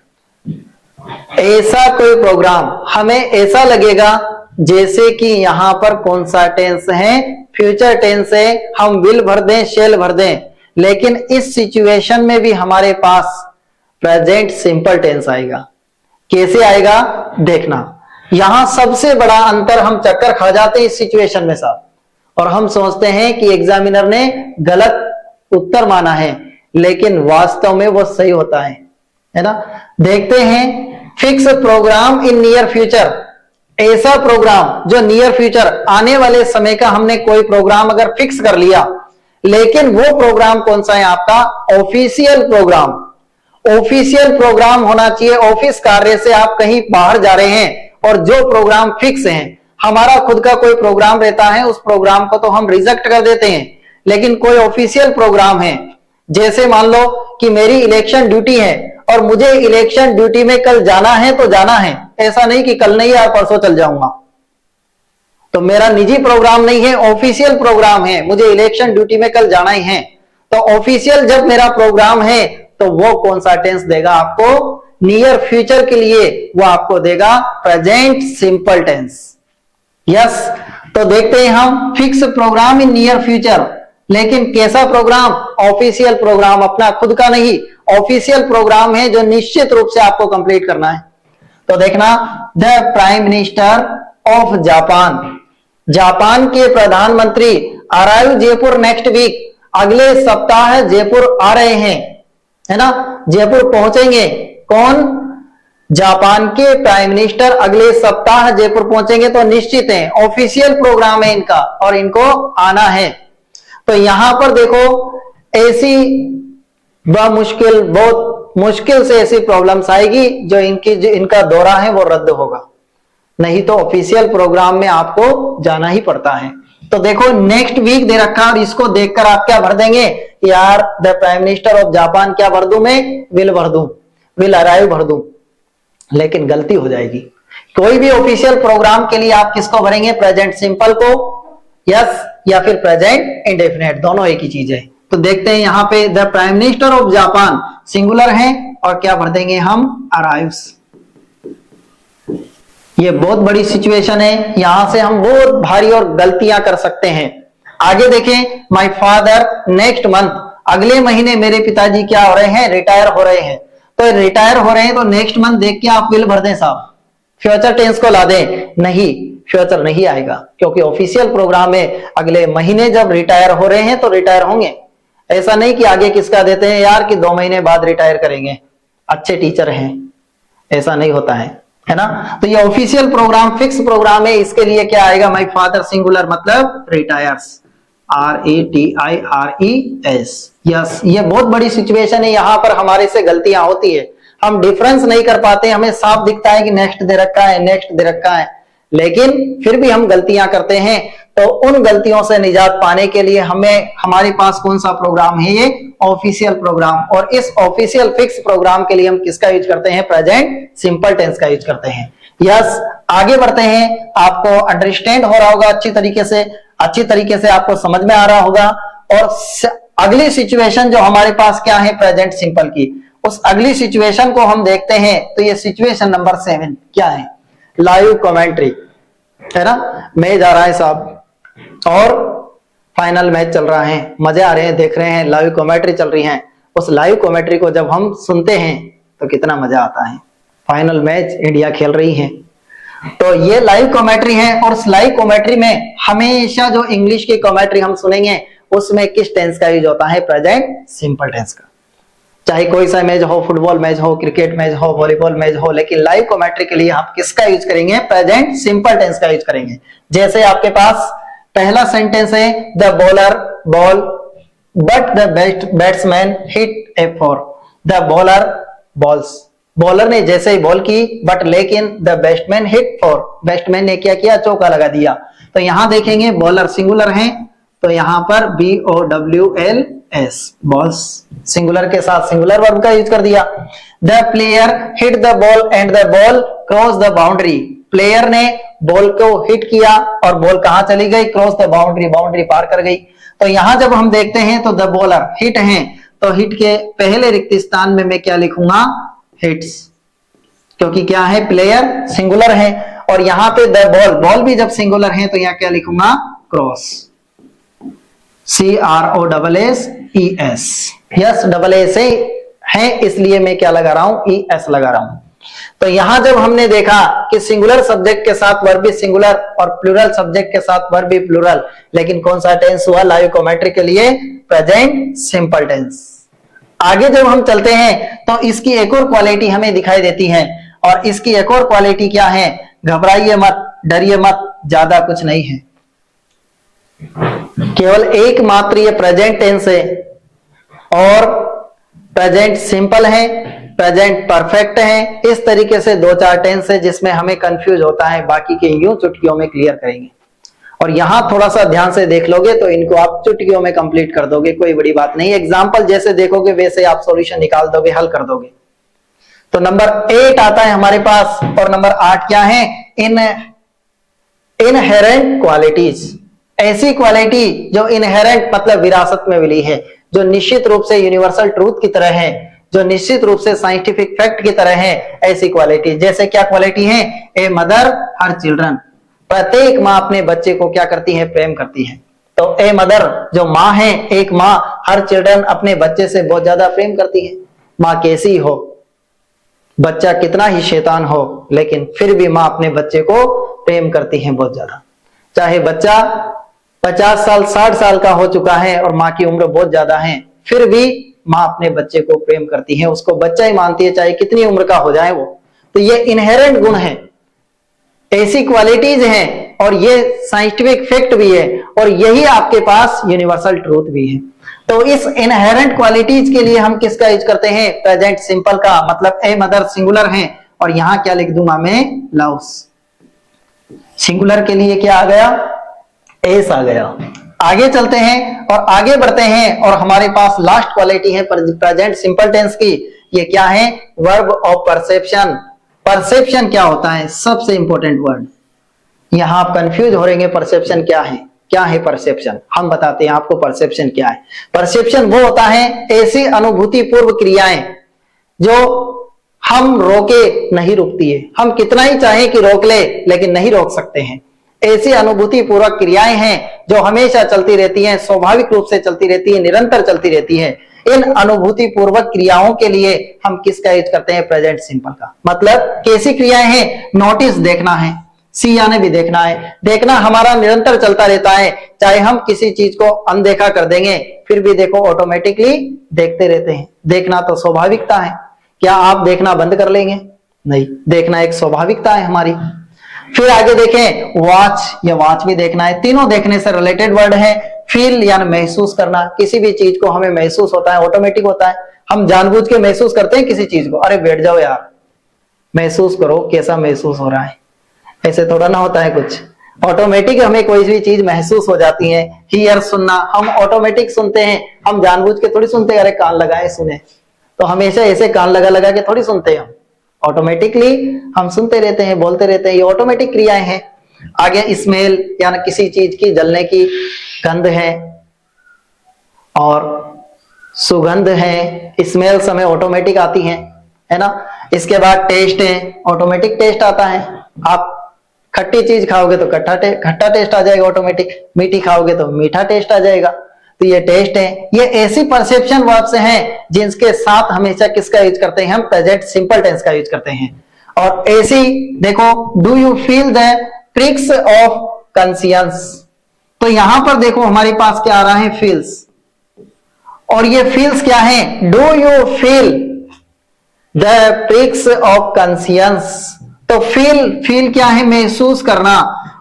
ऐसा कोई प्रोग्राम, हमें ऐसा लगेगा जैसे कि यहां पर कौन सा टेंस है? फ्यूचर टेंस है। हम विल भर दें, शेल भर दें, लेकिन इस सिचुएशन में भी हमारे पास प्रेजेंट सिंपल टेंस आएगा। कैसे आएगा? देखना। यहां सबसे बड़ा अंतर, हम चक्कर खा जाते हैं इस सिचुएशन में साहब, और हम सोचते हैं कि एग्जामिनर ने गलत उत्तर माना है, लेकिन वास्तव में वो सही होता है ना। देखते हैं, fix programme in near future, ऐसा प्रोग्राम जो नियर फ्यूचर आने वाले समय का हमने कोई प्रोग्राम अगर फिक्स कर लिया, लेकिन वो प्रोग्राम कौन सा है? आपका ऑफिशियल प्रोग्राम। ऑफिशियल प्रोग्राम होना चाहिए। ऑफिस कार्य से आप कहीं बाहर जा रहे हैं और जो प्रोग्राम फिक्स है, हमारा खुद का कोई प्रोग्राम रहता है, उस प्रोग्राम को तो हम रिजेक्ट कर देते हैं, लेकिन कोई ऑफिशियल प्रोग्राम है, जैसे मान लो कि मेरी इलेक्शन ड्यूटी है और मुझे इलेक्शन ड्यूटी में कल जाना है तो जाना है, ऐसा नहीं कि कल नहीं यार परसों चल जाऊंगा। तो मेरा निजी प्रोग्राम नहीं है, ऑफिशियल प्रोग्राम है, मुझे इलेक्शन ड्यूटी में कल जाना ही है। तो ऑफिशियल जब मेरा प्रोग्राम है तो वो कौन सा टेंस देगा आपको? नियर फ्यूचर के लिए वो आपको देगा प्रेजेंट सिंपल टेंस। यस, तो देखते हैं हम fix programme in near future, लेकिन कैसा प्रोग्राम? ऑफिशियल प्रोग्राम, अपना खुद का नहीं, ऑफिशियल प्रोग्राम है जो निश्चित रूप से आपको कंप्लीट करना है। तो देखना, the prime minister of Japan, Japan के प्रधानमंत्री अराइव जयपुर नेक्स्ट वीक, अगले सप्ताह जयपुर आ रहे हैं, है ना, जयपुर पहुंचेंगे। कौन? जापान के प्राइम मिनिस्टर अगले सप्ताह जयपुर पहुंचेंगे, तो निश्चित है ऑफिशियल प्रोग्राम है इनका और इनको आना है। तो यहां पर देखो ऐसी मुश्किल, बहुत मुश्किल से ऐसी प्रॉब्लम्स आएगी जो इनका दौरा है वो रद्द होगा, नहीं तो ऑफिशियल प्रोग्राम में आपको जाना ही पड़ता है। तो देखो नेक्स्ट वीक दे रखा और इसको देखकर आप क्या भर देंगे यार, the prime minister of Japan क्या भर दूं मैं, विल भर दूं, विल अराइव भर दूं, लेकिन गलती हो जाएगी। कोई भी ऑफिशियल प्रोग्राम के लिए आप किसको भरेंगे, प्रेजेंट सिंपल को, यस, या फिर प्रेजेंट इंडेफिनिट, दोनों एक ही चीज है। तो देखते हैं यहाँ पे the prime minister of Japan singular है और क्या भर देंगे हम, अराइव्स। ये बहुत बड़ी सिचुएशन है, यहां से हम बहुत भारी और गलतियां कर सकते हैं। आगे देखें, माय फादर नेक्स्ट मंथ, अगले महीने मेरे पिताजी क्या हो रहे हैं, रिटायर हो रहे हैं। तो रिटायर हो रहे हैं तो नेक्स्ट मंथ देख के आप विल भर दें साहब, फ्यूचर टेंस को ला दें, नहीं, फ्यूचर नहीं आएगा, क्योंकि ऑफिशियल प्रोग्राम में अगले महीने जब रिटायर हो रहे हैं तो रिटायर होंगे। ऐसा नहीं कि आगे किसका देते हैं यार कि 2 महीने बाद रिटायर करेंगे, अच्छे टीचर हैं, ऐसा नहीं होता है ना। तो ये ऑफिशियल प्रोग्राम फिक्स प्रोग्राम है, इसके लिए क्या आएगा, माय फादर सिंगुलर मतलब रिटायर्स, RETIRES। यस, ये बहुत बड़ी सिचुएशन है, यहां पर हमारे से गलतियां होती है, हम डिफरेंस नहीं कर पाते, हमें साफ दिखता है कि नेक्स्ट दे रखा है, नेक्स्ट दे रखा है, लेकिन फिर भी हम गलतियां करते हैं। तो उन गलतियों से निजात पाने के लिए हमें, हमारे पास कौन सा प्रोग्राम है, ये ऑफिशियल प्रोग्राम, और इस ऑफिशियल फिक्स प्रोग्राम के लिए हम किसका यूज करते हैं, प्रेजेंट सिंपल टेंस का यूज करते हैं। यस, आगे बढ़ते हैं, आपको अंडरस्टैंड हो रहा होगा अच्छी तरीके से आपको समझ में आ रहा होगा। और अगली सिचुएशन जो हमारे पास क्या है, प्रेजेंट सिंपल की, उस अगली सिचुएशन को हम देखते हैं। तो ये सिचुएशन नंबर 7 क्या है, लाइव कमेंट्री है ना। मैच आ रहा है साहब और फाइनल मैच चल रहा है, मजे आ रहे हैं, देख रहे हैं, लाइव कमेंट्री चल रही है। उस लाइव कमेंट्री को जब हम सुनते हैं तो कितना मजा आता है। फाइनल मैच इंडिया खेल रही है, तो ये लाइव कमेंट्री है, और उस लाइव कमेंट्री में हमेशा जो इंग्लिश की कमेंट्री हम सुनेंगे उसमें किस टेंस का यूज होता है, प्रेजेंट सिंपल टेंस का। चाहे कोई सा मैच हो, फुटबॉल मैच हो, क्रिकेट मैच हो, वॉलीबॉल मैच हो, लेकिन लाइव कमेंट्री के लिए आप किसका यूज करेंगे, प्रेजेंट सिंपल टेंस का यूज करेंगे। जैसे आपके पास पहला सेंटेंस है, the bowler ball but the batsman hit A 4, the bowler balls, bowler ने जैसे ही बॉल की, बट लेकिन द बैट्समैन हिट 4, बैट्समैन ने क्या किया, चौका लगा दिया। तो यहां देखेंगे बॉलर सिंगुलर है, तो यहां पर BOWLS, बॉल्स, सिंगुलर के साथ सिंगुलर वर्ब का यूज कर दिया। The player hit the ball and the ball cross the boundary, player ने बॉल को हिट किया और बॉल कहां चली गई, क्रॉस द बाउंड्री, बाउंड्री पार कर गई। तो यहां जब हम देखते हैं तो द बॉलर हिट है, तो हिट के पहले रिक्त स्थान में मैं क्या लिखूंगा, हिट्स, क्योंकि क्या है, प्लेयर सिंगुलर है। और यहां पे द बॉल, बॉल भी जब सिंगुलर है तो यहां क्या लिखूंगा, cross, CROSSES। Yes, double S है, इसलिए मैं क्या लगा रहा हूं, ES लगा रहा हूं। तो यहां जब हमने देखा कि सिंगुलर सब्जेक्ट के साथ वर्ब भी सिंगुलर और प्लूरल सब्जेक्ट के साथ वर्ब भी प्लूरल, लेकिन कौन सा टेंस हुआ लाइव कमेंट्री के लिए, प्रेजेंट सिंपल टेंस। आगे जब हम चलते हैं तो इसकी एक और क्वालिटी हमें दिखाई देती है, और इसकी एक और क्वालिटी क्या है, घबराइए मत, डरिए मत, ज्यादा कुछ नहीं है, केवल एकमात्र ये प्रेजेंट टेंस है, और प्रेजेंट सिंपल है, प्रेजेंट परफेक्ट है। इस तरीके से 2-4 टेंस है जिसमें हमें कंफ्यूज होता है, बाकी के यूं चुटकियों में क्लियर करेंगे। और यहां थोड़ा सा ध्यान से देख लोगे तो इनको आप चुटकियों में कंप्लीट कर दोगे, कोई बड़ी बात नहीं। एग्जाम्पल जैसे देखोगे वैसे आप सॉल्यूशन निकाल दोगे, हल कर दोगे। तो नंबर 8 आता है हमारे पास, और नंबर 8 क्या है, इनहेरेंट क्वालिटीज, ऐसी क्वालिटी जो इनहेरेंट मतलब विरासत में मिली है, जो निश्चित रूप से यूनिवर्सल ट्रूथ की तरह है, जो निश्चित रूप से साइंटिफिक फैक्ट की तरह है, ऐसी क्वालिटी। जैसे क्या क्वालिटी है, ए मदर हर चिल्ड्रन, प्रत्येक माँ अपने बच्चे को क्या करती है, प्रेम करती है। तो ए मदर जो माँ है, एक माँ, हर चिल्ड्रन अपने बच्चे से बहुत ज्यादा प्रेम करती है। माँ कैसी हो, बच्चा कितना ही शैतान हो, लेकिन फिर भी माँ अपने बच्चे को प्रेम करती है बहुत ज्यादा। चाहे बच्चा 50 साल 60 साल का हो चुका है और माँ की उम्र बहुत ज्यादा है, फिर भी माँ अपने बच्चे को प्रेम करती है, उसको बच्चा ही मानती है, चाहे कितनी उम्र का हो जाए वो। तो ये इनहेरेंट गुण है, ऐसी क्वालिटीज हैं, और ये साइंटिफिक फैक्ट भी है, और यही आपके पास यूनिवर्सल ट्रूथ भी है। तो इस इनहेरेंट क्वालिटीज के लिए हम किसका यूज करते हैं, प्रेजेंट सिंपल का, मतलब ए मदर सिंगुलर है, और यहां क्या लिख दूंगा मैं, लव्स। सिंगुलर के लिए क्या आ गया, एस आ गया। आगे चलते हैं और आगे बढ़ते हैं और हमारे पास लास्ट क्वालिटी है प्रेजेंट सिंपल टेंस की। ये क्या है? Verb of perception. परसेप्शन क्या होता है? सबसे इंपॉर्टेंट वर्ड। यहां आप कंफ्यूज हो रहेंगे, परसेप्शन क्या है? क्या है परसेप्शन? हम बताते हैं आपको परसेप्शन क्या है। परसेप्शन वो होता है ऐसी अनुभूति पूर्व क्रियाएं जो हम रोके नहीं रुकती है। हम कितना ही चाहें कि रोक ले लेकिन नहीं रोक सकते हैं। ऐसी अनुभूति पूर्वक क्रियाएं हैं जो हमेशा चलती रहती हैं, स्वाभाविक रूप से चलती रहती है, निरंतर चलती रहती है। इन अनुभूति पूर्वक क्रियाओं के लिए हम किसका यूज करते हैं? प्रेजेंट सिंपल का। मतलब कैसी क्रियाएं हैं? नोटिस देखना है, सी यानी भी देखना है। देखना हमारा निरंतर चलता रहता है, चाहे हम किसी चीज को अनदेखा कर देंगे फिर भी देखो ऑटोमेटिकली देखते रहते हैं। देखना तो स्वाभाविकता है। क्या आप देखना बंद कर लेंगे? नहीं, देखना एक स्वाभाविकता है हमारी। फिर आगे देखें वॉच, या वॉच भी देखना है। तीनों देखने से रिलेटेड वर्ड है। फील यानी महसूस करना, किसी भी चीज को हमें महसूस होता है, ऑटोमेटिक होता है। हम जानबूझ के महसूस करते हैं किसी चीज को, अरे बैठ जाओ यार महसूस करो कैसा महसूस हो रहा है, ऐसे थोड़ा ना होता है कुछ। ऑटोमेटिक हमें कोई भी चीज महसूस हो जाती है। हियर सुनना, हम ऑटोमेटिक सुनते हैं, हम जानबूझ के थोड़ी सुनते हैं, अरे कान लगाए सुने, तो हमेशा ऐसे कान लगा लगा के थोड़ी सुनते हैं हम। ऑटोमेटिकली हम सुनते रहते हैं, बोलते रहते हैं, ये ऑटोमेटिक क्रियाएं हैं। आगे स्मेल यानी किसी चीज की जलने की गंध है और सुगंध है, स्मेल समय ऑटोमेटिक आती है ना। इसके बाद टेस्ट है, ऑटोमेटिक टेस्ट आता है। आप खट्टी चीज खाओगे तो खट्टा टेस्ट आ जाएगा ऑटोमेटिक, मीठी खाओगे तो मीठा टेस्ट आ जाएगा। तो ये टेस्ट है। ये ऐसी परसेप्शन वर्ब्स हैं जिनके साथ हमेशा किसका यूज करते हैं? हम प्रेजेंट सिंपल टेंस का यूज करते हैं। और ऐसी देखो, do you feel the pricks of conscience, तो यहां पर देखो हमारे पास क्या आ रहा है? फील्स। और ये फील्स क्या है? Do you feel the pricks of conscience. तो फील क्या है? महसूस करना।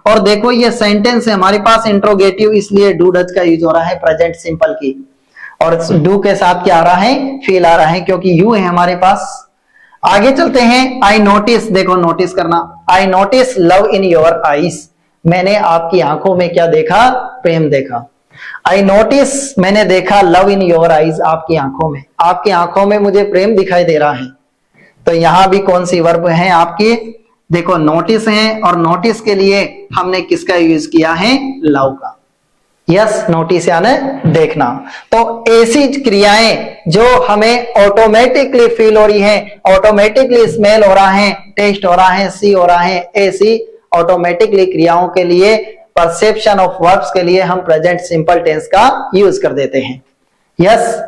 और देखो ये सेंटेंस है हमारे पास इंट्रोगेटिव, इसलिए डू डज का यूज हो रहा है प्रेजेंट सिंपल की। और डू के साथ क्या आ रहा है? फील आ रहा है, क्योंकि यू है हमारे पास। आगे चलते हैं। आई नोटिस, देखो नोटिस करना। I notice love in your eyes, मैंने आपकी आंखों में क्या देखा? प्रेम देखा। आई नोटिस, मैंने देखा लव इन योर आईज, आपकी आंखों में, आपकी आंखों में मुझे प्रेम दिखाई दे रहा है। तो यहां भी कौन सी वर्ब है आपकी? देखो नोटिस है, और नोटिस के लिए हमने किसका यूज किया है? लव का। यस, नोटिस यानी देखना। तो ऐसी क्रियाएं जो हमें ऑटोमेटिकली फील हो रही है, ऑटोमेटिकली स्मेल हो रहा है, टेस्ट हो रहा है, सी हो रहा है, ऐसी ऑटोमेटिकली क्रियाओं के लिए, परसेप्शन ऑफ वर्ब्स के लिए हम प्रेजेंट सिंपल टेंस का यूज कर देते हैं। यस,